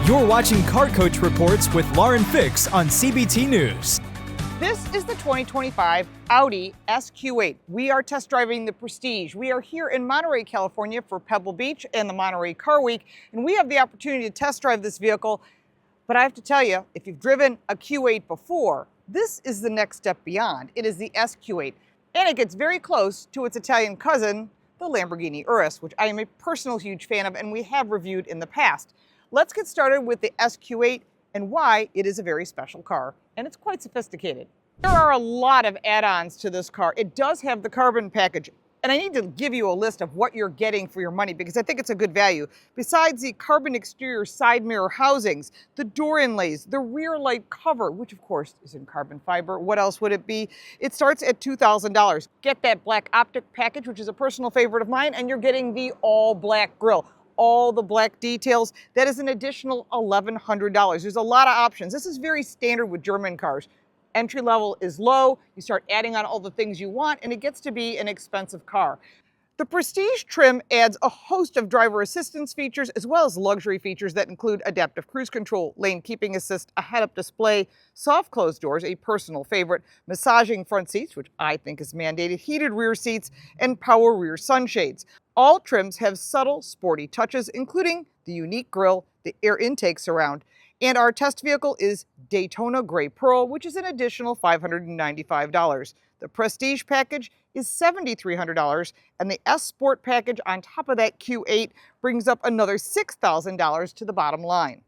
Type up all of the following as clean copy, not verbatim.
You're watching Car Coach Reports with Lauren Fix on CBT News. This is the 2025 Audi SQ8. We are test driving the Prestige. We are here in Monterey, California for Pebble Beach and the Monterey Car Week, and we have the opportunity to test drive this vehicle. But I have to tell you, if you've driven a Q8 before, this is the next step beyond. It is the SQ8, and it gets very close to its Italian cousin, the Lamborghini Urus, which I am a personal huge fan of and we have reviewed in the past. Let's get started with the SQ8 and why it is a very special car, and it's quite sophisticated. There are a lot of add-ons to this car. It does have the carbon package, and I need to give you a list of what you're getting for your money because I think it's a good value. Besides the carbon exterior side mirror housings, the door inlays, the rear light cover, which of course is in carbon fiber. What else would it be? It starts at $2,000. Get that black optic package, which is a personal favorite of mine, and you're getting the all black grille. All the black details, that is an additional $1,100. There's a lot of options. This is very standard with German cars. Entry level is low, you start adding on all the things you want, and it gets to be an expensive car. The Prestige trim adds a host of driver assistance features as well as luxury features that include adaptive cruise control, lane keeping assist, a head-up display, soft closed doors, a personal favorite, massaging front seats, which I think is mandated, heated rear seats, and power rear sunshades. All trims have subtle, sporty touches, including the unique grille, the air intake surround, and our test vehicle is Daytona Gray Pearl, which is an additional $595. The Prestige package is $7,300, and the S Sport package on top of that Q8 brings up another $6,000 to the bottom line.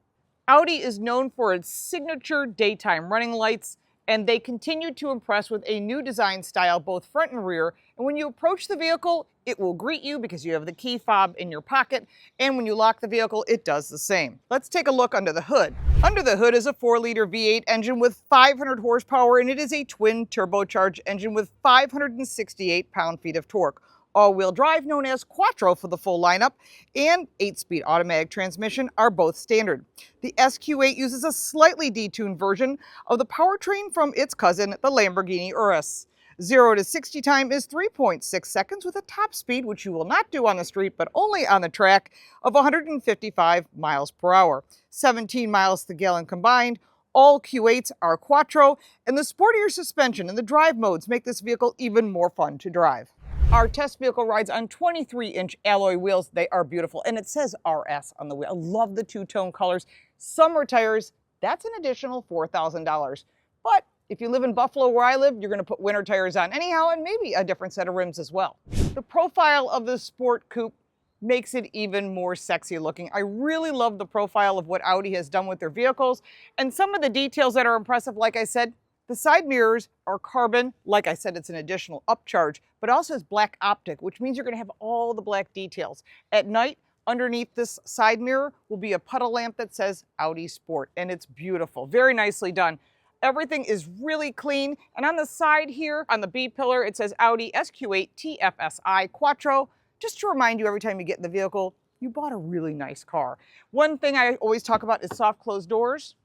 Audi is known for its signature daytime running lights, and they continue to impress with a new design style, both front and rear. And when you approach the vehicle, it will greet you because you have the key fob in your pocket. And when you lock the vehicle, it does the same. Let's take a look under the hood. Under the hood is a 4-liter V8 engine with 500 horsepower, and it is a twin turbocharged engine with 568 pound-feet of torque. All-wheel drive, known as Quattro for the full lineup, and 8-speed automatic transmission are both standard. The SQ8 uses a slightly detuned version of the powertrain from its cousin, the Lamborghini Urus. 0 to 60 time is 3.6 seconds with a top speed, which you will not do on the street, but only on the track, of 155 miles per hour. 17 miles to the gallon combined. All Q8s are Quattro, and the sportier suspension and the drive modes make this vehicle even more fun to drive. Our test vehicle rides on 23-inch alloy wheels. They are beautiful, and it says RS on the wheel. I love the two-tone colors. Summer tires, that's an additional $4,000. But if you live in Buffalo, where I live, you're going to put winter tires on anyhow, and maybe a different set of rims as well. The profile of the Sport Coupe makes it even more sexy looking. I really love the profile of what Audi has done with their vehicles, and some of the details that are impressive, like I said, the side mirrors are carbon. Like I said, it's an additional upcharge, but also has black optic, which means you're going to have all the black details. At night, underneath this side mirror will be a puddle lamp that says Audi Sport, and it's beautiful. Very nicely done. Everything is really clean, and on the side here, on the B pillar, it says Audi SQ8 TFSI Quattro. Just to remind you every time you get in the vehicle, you bought a really nice car. One thing I always talk about is soft closed doors.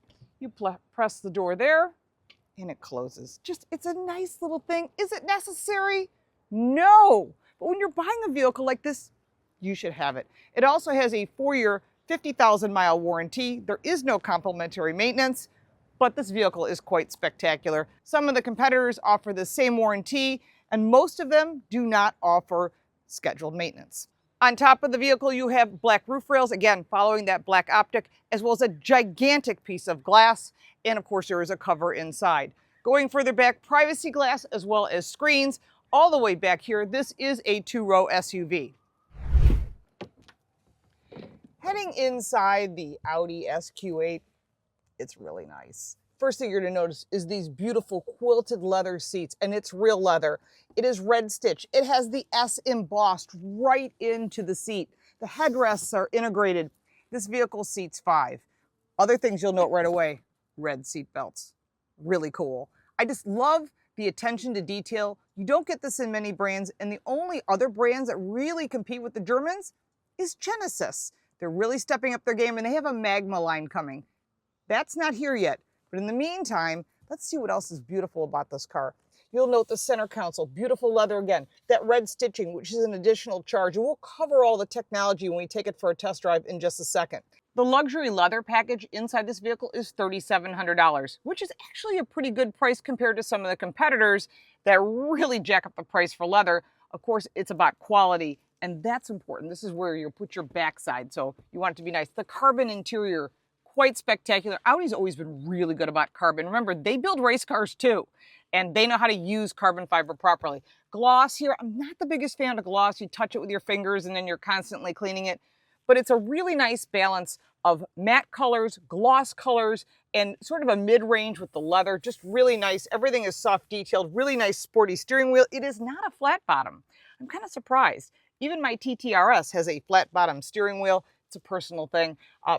You press the door there, and it closes. It's a nice little thing. Is it necessary? No. But when you're buying a vehicle like this, you should have it. It also has a 4-year, 50,000-mile warranty. There is no complimentary maintenance, but this vehicle is quite spectacular. Some of the competitors offer the same warranty, and most of them do not offer scheduled maintenance. On top of the vehicle, you have black roof rails, again, following that black optic, as well as a gigantic piece of glass. And of course, there is a cover inside. Going further back, privacy glass, as well as screens. All the way back here, this is a 2-row SUV. Heading inside the Audi SQ8, it's really nice. First thing you're going to notice is these beautiful quilted leather seats, and it's real leather. It is red stitch. It has the S embossed right into the seat. The headrests are integrated. This vehicle seats 5. Other things you'll note right away, red seat belts. Really cool. I just love the attention to detail. You don't get this in many brands, and the only other brands that really compete with the Germans is Genesis. They're really stepping up their game, and they have a Magma line coming. That's not here yet. But in the meantime, let's see what else is beautiful about this car. You'll note the center console, beautiful leather again, that red stitching, which is an additional charge. And we'll cover all the technology when we take it for a test drive in just a second. The luxury leather package inside this vehicle is $3,700, which is actually a pretty good price compared to some of the competitors that really jack up the price for leather. Of course, it's about quality, and that's important. This is where you put your backside, so you want it to be nice. The carbon interior, quite spectacular. Audi's always been really good about carbon. Remember, they build race cars too, and they know how to use carbon fiber properly. Gloss here, I'm not the biggest fan of gloss. You touch it with your fingers and then you're constantly cleaning it. But it's a really nice balance of matte colors, gloss colors, and sort of a mid-range with the leather. Just really nice. Everything is soft detailed, really nice sporty steering wheel. It is not a flat bottom. I'm kind of surprised. Even my TTRS has a flat bottom steering wheel. It's a personal thing.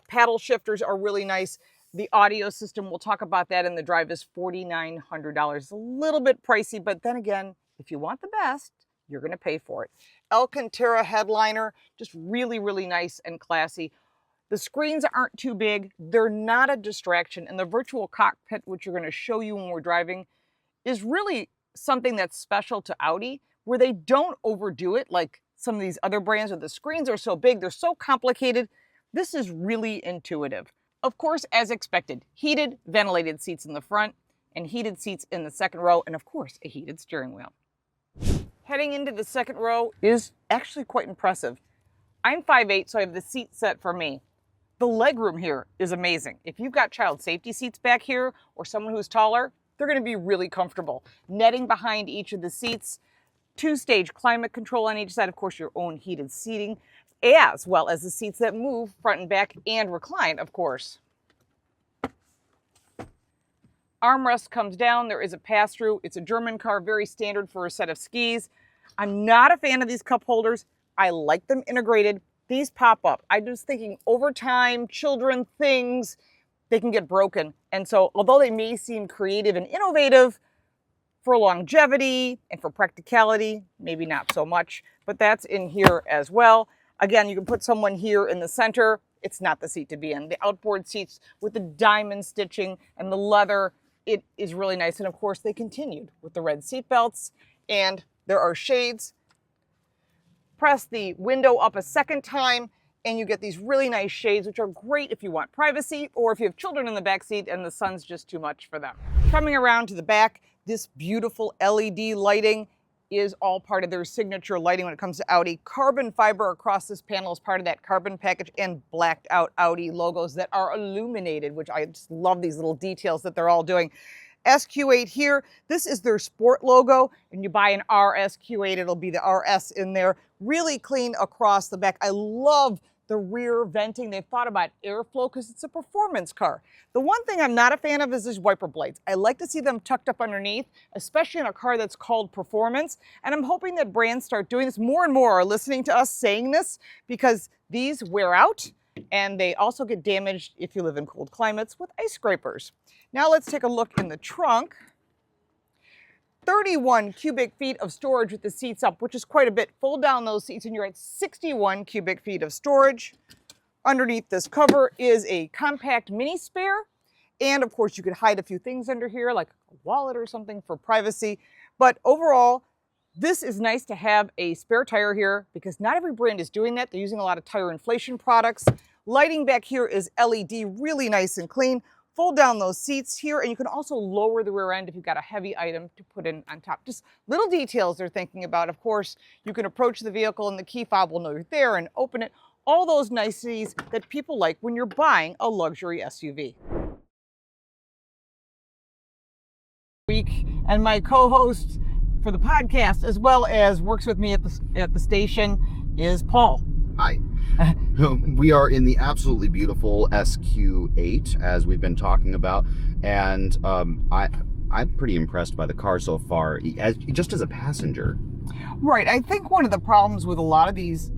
Paddle shifters are really nice. The audio system, we'll talk about that in the drive, is $4,900. It's a little bit pricey, but then again, if you want the best, you're going to pay for it. Alcantara headliner, just really, really nice and classy. The screens aren't too big. They're not a distraction. And the virtual cockpit, which we're going to show you when we're driving, is really something that's special to Audi, where they don't overdo it like some of these other brands where the screens are so big, they're so complicated. This is really intuitive. Of course, as expected, heated, ventilated seats in the front and heated seats in the second row, and of course, a heated steering wheel. Heading into the second row is actually quite impressive. I'm 5'8", so I have the seat set for me. The legroom here is amazing. If you've got child safety seats back here or someone who's taller, they're going to be really comfortable. Netting behind each of the seats, 2-stage climate control on each side, of course, your own heated seating, as well as the seats that move front and back and recline, of course. Armrest comes down. There is a pass-through. It's a German car, very standard for a set of skis. I'm not a fan of these cup holders. I like them integrated. These pop up. I'm just thinking over time, children, things, they can get broken. And so although they may seem creative and innovative, for longevity and for practicality, maybe not so much, but that's in here as well. Again, you can put someone here in the center. It's not the seat to be in. The outboard seats with the diamond stitching and the leather, it is really nice. And of course, they continued with the red seat belts, and there are shades. Press the window up a second time, and you get these really nice shades, which are great if you want privacy or if you have children in the back seat and the sun's just too much for them. Coming around to the back, this beautiful LED lighting is all part of their signature lighting when it comes to Audi. Carbon fiber across this panel is part of that carbon package, and blacked out Audi logos that are illuminated, which I just love these little details that they're all doing. SQ8 here, this is their sport logo, and you buy an RSQ8, it'll be the RS in there. Really clean across the back. I love the rear venting. They've thought about airflow because it's a performance car. The one thing I'm not a fan of is these wiper blades. I like to see them tucked up underneath, especially in a car that's called performance. And I'm hoping that brands start doing this. More and more are listening to us saying this because these wear out and they also get damaged if you live in cold climates with ice scrapers. Now let's take a look in the trunk. 31 cubic feet of storage with the seats up, which is quite a bit. Fold down those seats and you're at 61 cubic feet of storage. Underneath this cover is a compact mini spare. And of course you could hide a few things under here, like a wallet or something for privacy. But overall, this is nice to have a spare tire here because not every brand is doing that. They're using a lot of tire inflation products. Lighting back here is LED, really nice and clean. Fold down those seats here, and you can also lower the rear end if you've got a heavy item to put in on top. Just little details they're thinking about. Of course, you can approach the vehicle and the key fob will know you're there and open it. All those niceties that people like when you're buying a luxury SUV. And my co-host for the podcast, as well as works with me at the station, is Paul. Hi. We are in the absolutely beautiful SQ8, as we've been talking about, and I'm pretty impressed by the car so far, just as a passenger. Right. I think one of the problems with a lot of these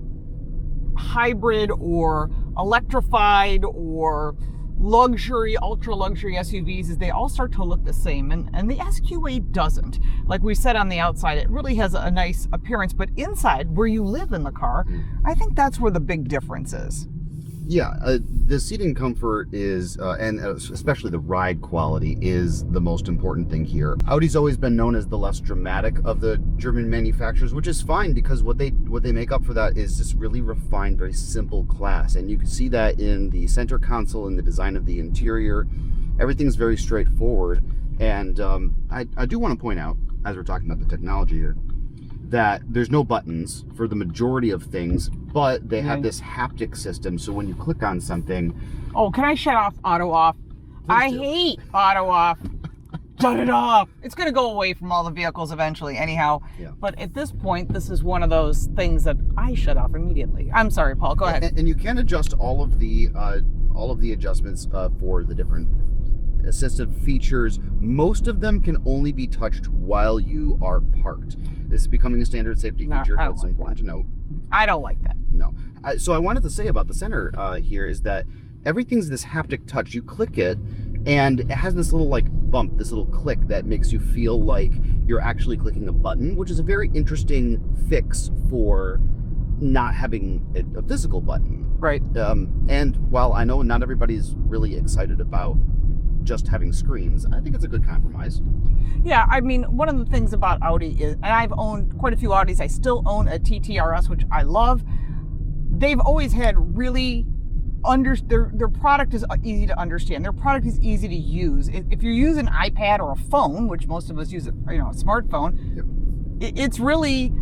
hybrid or electrified or luxury, ultra luxury SUVs is they all start to look the same, and the SQ8 doesn't. Like we said on the outside, it really has a nice appearance, but inside, where you live in the car, I think that's where the big difference is. Yeah, the seating comfort is, and especially the ride quality, is the most important thing here. Audi's always been known as the less dramatic of the German manufacturers, which is fine because what they make up for that is this really refined, very simple class, and you can see that in the center console and the design of the interior. Everything's very straightforward, and I do want to point out, as we're talking about the technology here, that there's no buttons for the majority of things, but they have this haptic system, so when you click on something... Oh, can I shut off auto off? I hate auto off. Shut it off. It's going to go away from all the vehicles eventually anyhow. Yeah. But at this point, this is one of those things that I shut off immediately. I'm sorry, Paul, go ahead. And you can adjust all of the adjustments for the different assistive features. Most of them can only be touched while you are parked. This is becoming a standard safety feature. That's important to note. I don't like that. No. So I wanted to say about the center here is that everything's this haptic touch. You click it, and it has this little like bump, this little click that makes you feel like you're actually clicking a button, which is a very interesting fix for not having a physical button. Right. And while I know not everybody's really excited about just having screens, I think it's a good compromise. Yeah, I mean, one of the things about Audi is, and I've owned quite a few Audis, I still own a TTRS, which I love. They've always had really, their product is easy to understand. Their product is easy to use. If you use an iPad or a phone, which most of us use, a smartphone, Yep. It's really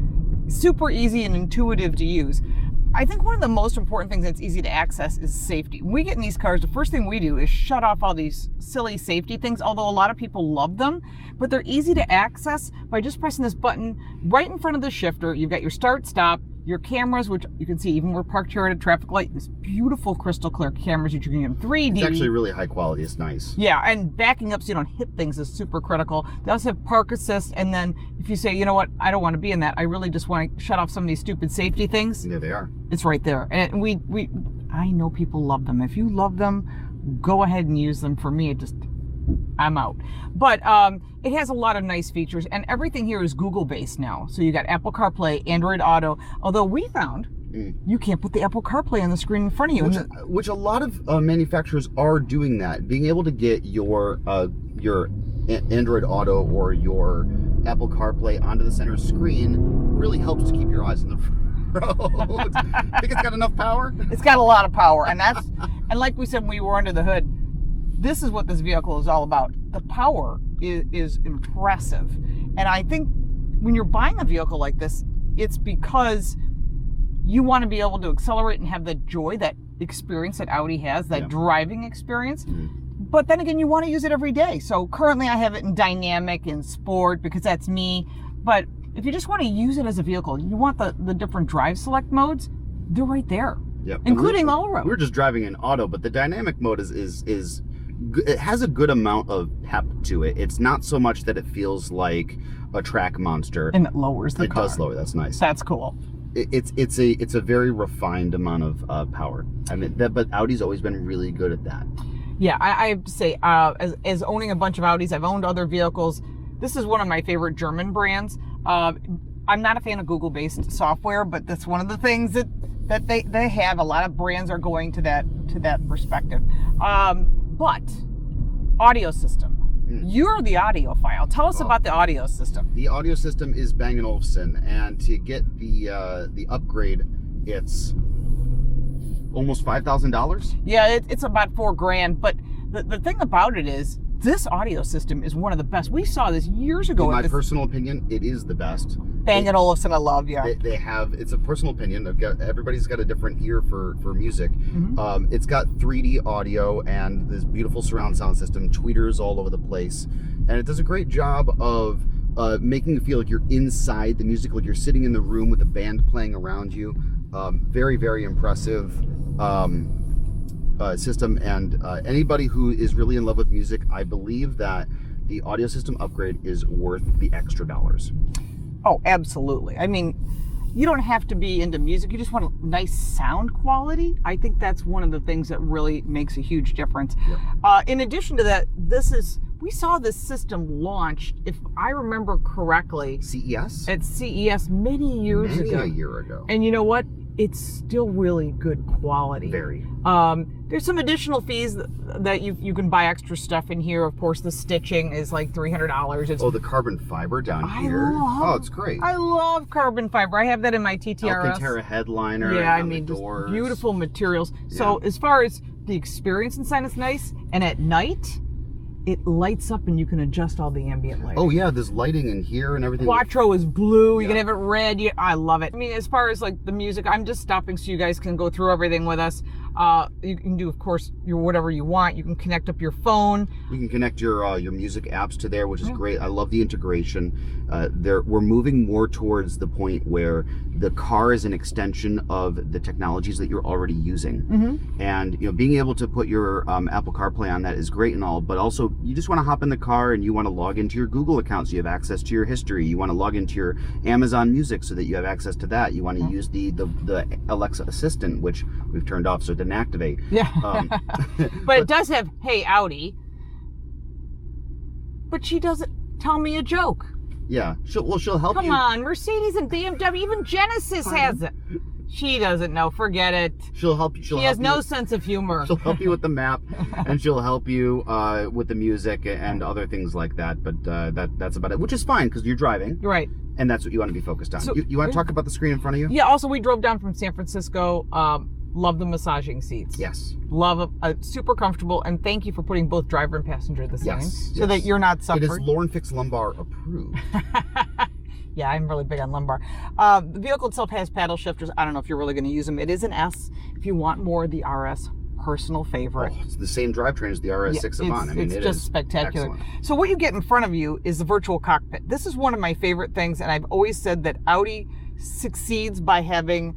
super easy and intuitive to use. I think one of the most important things that's easy to access is safety. When we get in these cars, the first thing we do is shut off all these silly safety things, although a lot of people love them, but they're easy to access by just pressing this button right in front of the shifter. You've got your start, stop, your cameras, which you can see even we're parked here at a traffic light, this beautiful crystal clear cameras that you can get in 3D. It's actually really high quality. It's nice. Yeah, and backing up so you don't hit things is super critical. They also have park assist, and then if you say, you know what, I don't want to be in that, I really just want to shut off some of these stupid safety things. Yeah, they are. It's right there. And I know people love them. If you love them, go ahead and use them. For me, I'm out. But it has a lot of nice features, and everything here is Google based now. So you got Apple CarPlay, Android Auto, although we found you can't put the Apple CarPlay on the screen in front of you. Which a lot of manufacturers are doing that. Being able to get your Android Auto or your Apple CarPlay onto the center screen really helps to keep your eyes on the road. Think it's got enough power? It's got a lot of power, and like we said when we were under the hood, this is what this vehicle is all about. The power is impressive. And I think when you're buying a vehicle like this, it's because you want to be able to accelerate and have the joy, that experience that Audi has, that driving experience. But then again, you want to use it every day. So currently I have it in dynamic and sport because that's me. But if you just want to use it as a vehicle, you want the different drive select modes, they're right there. Yep. Including all-road. We're just driving in auto, but the dynamic mode is it has a good amount of pep to it. It's not so much that it feels like a track monster. And it lowers the car. It does lower. That's nice. That's cool. It's a very refined amount of power. I mean, but Audi's always been really good at that. Yeah, I have to say, as owning a bunch of Audis, I've owned other vehicles. This is one of my favorite German brands. I'm not a fan of Google-based software, but that's one of the things that they have. A lot of brands are going to that perspective. But audio system. You're the audiophile. Tell us about the audio system. The audio system is Bang & Olufsen, and to get the upgrade, it's almost $5,000. Yeah, it's about $4,000. But the thing about it is, this audio system is one of the best. We saw this years ago. In my personal opinion, it is the best. Bang & Olufsen, I love you. They have, it's a personal opinion. Everybody's got a different ear for music. It's got 3D audio and this beautiful surround sound system, tweeters all over the place. And it does a great job of making you feel like you're inside the music, like you're sitting in the room with the band playing around you. Very, very impressive system. And anybody who is really in love with music, I believe that the audio system upgrade is worth the extra dollars. Oh, absolutely. I mean, you don't have to be into music. You just want a nice sound quality. I think that's one of the things that really makes a huge difference. Yep. In addition to that, we saw this system launched, if I remember correctly, CES? At CES many years ago. A year ago. And you know what? it's still really good quality. Very. There's some additional fees that you can buy extra stuff in here. Of course, the stitching is like $300. It's, the carbon fiber down here. It's great. I love carbon fiber. I have that in my TTRS. Alcantara headliner. Yeah, I mean, just beautiful materials. Yeah. So as far as the experience inside, it's nice. And at night, it lights up and you can adjust all the ambient lighting. Oh yeah, there's lighting in here and everything. Quattro is blue. You can have it red. I love it. I mean, as far as like the music, I'm just stopping so you guys can go through everything with us. You can do, of course, your whatever you want. You can connect up your phone. You can connect your music apps to there, which is great. I love the integration. We're moving more towards the point where the car is an extension of the technologies that you're already using. And being able to put your Apple CarPlay on that is great and all, but also you just want to hop in the car and you want to log into your Google account so you have access to your history. You want to log into your Amazon Music so that you have access to that. You want to use the Alexa Assistant, which we've turned off so it didn't activate. Yeah. But it does have, hey, Audi. But she doesn't tell me a joke. Yeah. She'll help you. Come on, Mercedes and BMW, even Genesis has it. She doesn't know. Forget it. She'll help you. She has no sense of humor. She'll help you with the map, and she'll help you with the music and other things like that. But that's about it, which is fine because you're driving. You're right. And that's what you want to be focused on. So, you want to talk about the screen in front of you? Yeah. Also, we drove down from San Francisco. Love the massaging seats. Yes. Love it. Super comfortable. And thank you for putting both driver and passenger the same. So that you're not suffering. It is Lauren Fix lumbar approved. Yeah, I'm really big on lumbar. The vehicle itself has paddle shifters. I don't know if you're really going to use them. It is an S. If you want more, the RS, personal favorite. It's the same drivetrain as the RS6 Avant. I mean, it's just spectacular. Excellent. So what you get in front of you is the virtual cockpit. This is one of my favorite things, and I've always said that Audi succeeds by having,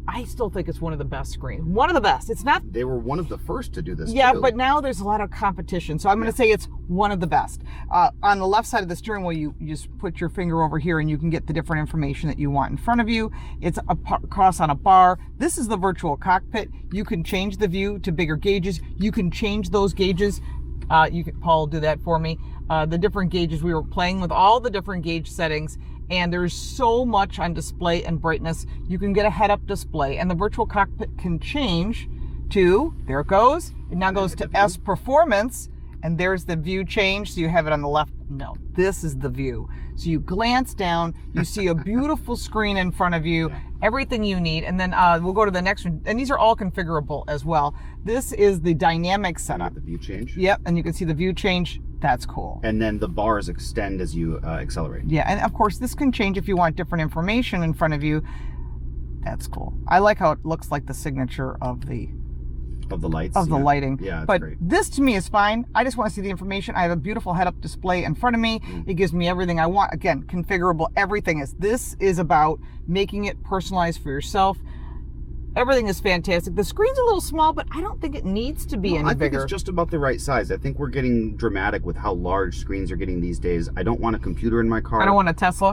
I still think it's one of the best screens. One of the best. It's not. They were one of the first to do this. Yeah, too. but now there's a lot of competition. So I'm going to say it's one of the best. On the left side of the steering wheel, you just put your finger over here and you can get the different information that you want in front of you. It's across on a bar. This is the virtual cockpit. You can change the view to bigger gauges. You can change those gauges. Paul will do that for me. The different gauges. We were playing with all the different gauge settings. And there's so much on display and brightness. You can get a head-up display, and the virtual cockpit can change to, there it goes. It now goes to S Performance, and there's the view change. So you have it on the left. No, this is the view. So you glance down, you see a beautiful screen in front of you, everything you need, and then we'll go to the next one. And these are all configurable as well. This is the dynamic setup. The view change. Yep, and you can see the view change. That's cool. And then the bars extend as you accelerate. Yeah, and of course this can change if you want different information in front of you. That's cool. I like how it looks like the signature of the lights. Of the lighting. Yeah, it's but great. This to me is fine. I just want to see the information. I have a beautiful head-up display in front of me. It gives me everything I want. Again, configurable. Everything is. This is about making it personalized for yourself. Everything is fantastic. The screen's a little small, but I don't think it needs to be any bigger. I think it's just about the right size. I think we're getting dramatic with how large screens are getting these days. I don't want a computer in my car. I don't want a Tesla.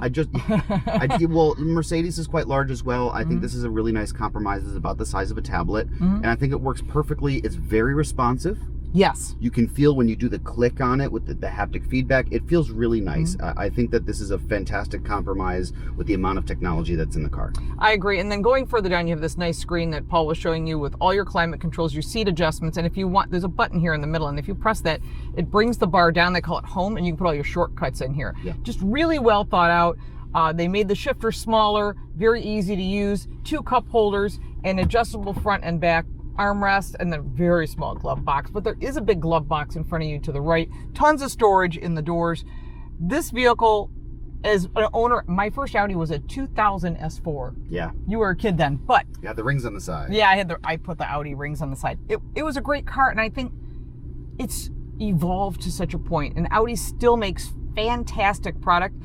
Well, Mercedes is quite large as well. I think this is a really nice compromise. It's about the size of a tablet, and I think it works perfectly. It's very responsive. Yes. You can feel when you do the click on it with the haptic feedback, it feels really nice. I think that this is a fantastic compromise with the amount of technology that's in the car. I agree. And then going further down, you have this nice screen that Paul was showing you with all your climate controls, your seat adjustments. And if you want, there's a button here in the middle. And if you press that, it brings the bar down. They call it home, and you can put all your shortcuts in here. Yeah. Just really well thought out. They made the shifter smaller, very easy to use, 2 cup holders, and adjustable front and back armrest, and then a very small glove box. But there is a big glove box in front of you to the right. Tons of storage in the doors. This vehicle, as an owner, my first Audi was a 2000 S4. Yeah. You were a kid then, but you had the rings on the side. Yeah, I put the Audi rings on the side. It was a great car, and I think it's evolved to such a point, and Audi still makes fantastic product.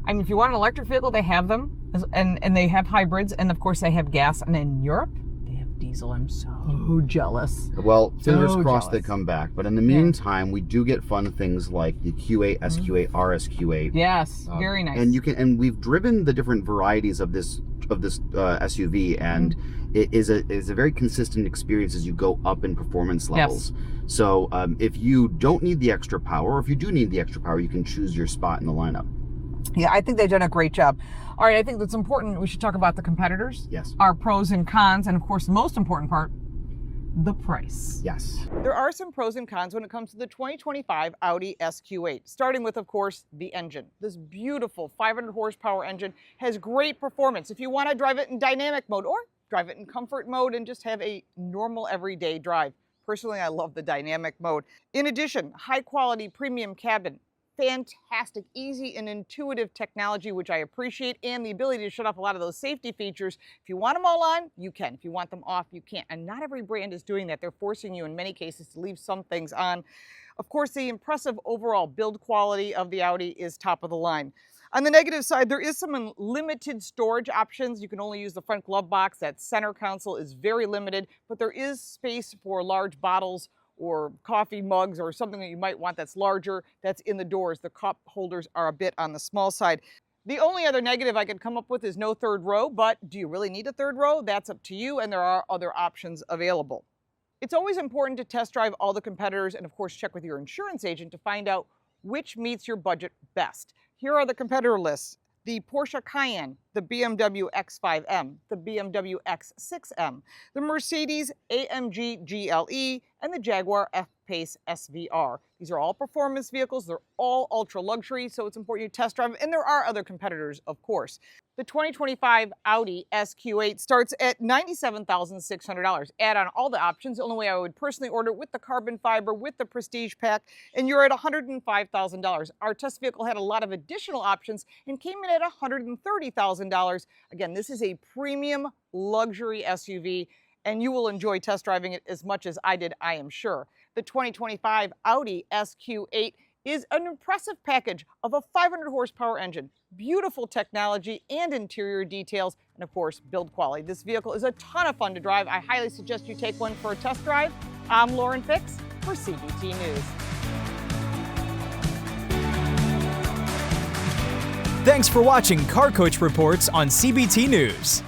I mean, if you want an electric vehicle, they have them, and they have hybrids, and of course they have gas. And in Europe, they have diesel. I'm so jealous. Well, fingers crossed they come back. But in the meantime, we do get fun things like the Q8, SQ8, RSQ8. Yes, very nice. And we've driven the different varieties of this SUV, and it is a very consistent experience as you go up in performance levels. Yes. So if you don't need the extra power, or if you do need the extra power, you can choose your spot in the lineup. Yeah, I think they've done a great job. All right, I think that's important. We should talk about the competitors. Yes. Our pros and cons, and of course, the most important part, the price. Yes. There are some pros and cons when it comes to the 2025 Audi SQ8, starting with, of course, the engine. This beautiful 500 horsepower engine has great performance if you want to drive it in dynamic mode or drive it in comfort mode and just have a normal everyday drive. Personally, I love the dynamic mode. In addition, high quality premium cabin, fantastic, easy and intuitive technology, which I appreciate, and the ability to shut off a lot of those safety features. If you want them all on, you can. If you want them off, you can't. And not every brand is doing that. They're forcing you in many cases to leave some things on. Of course, the impressive overall build quality of the Audi is top of the line. On the negative side, there is some limited storage options. You can only use the front glove box. That center console is very limited, but there is space for large bottles or coffee mugs or something that you might want that's larger, that's in the doors. The cup holders are a bit on the small side. The only other negative I could come up with is no third row, but do you really need a third row? That's up to you, and there are other options available. It's always important to test drive all the competitors and of course check with your insurance agent to find out which meets your budget best. Here are the competitor lists. The Porsche Cayenne, the BMW X5M, the BMW X6M, the Mercedes AMG GLE, and the Jaguar F-Pace SVR. These are all performance vehicles. They're all ultra luxury, so it's important you test drive them. And there are other competitors, of course. The 2025 Audi SQ8 starts at $97,600. Add on all the options. The only way I would personally order with the carbon fiber, with the Prestige pack, and you're at $105,000. Our test vehicle had a lot of additional options and came in at $130,000. Again, this is a premium luxury SUV, and you will enjoy test driving it as much as I did, I am sure. The 2025 Audi SQ8 is an impressive package of a 500 horsepower engine, beautiful technology and interior details, and of course, build quality. This vehicle is a ton of fun to drive. I highly suggest you take one for a test drive. I'm Lauren Fix for CBT News. Thanks for watching Car Coach Reports on CBT News.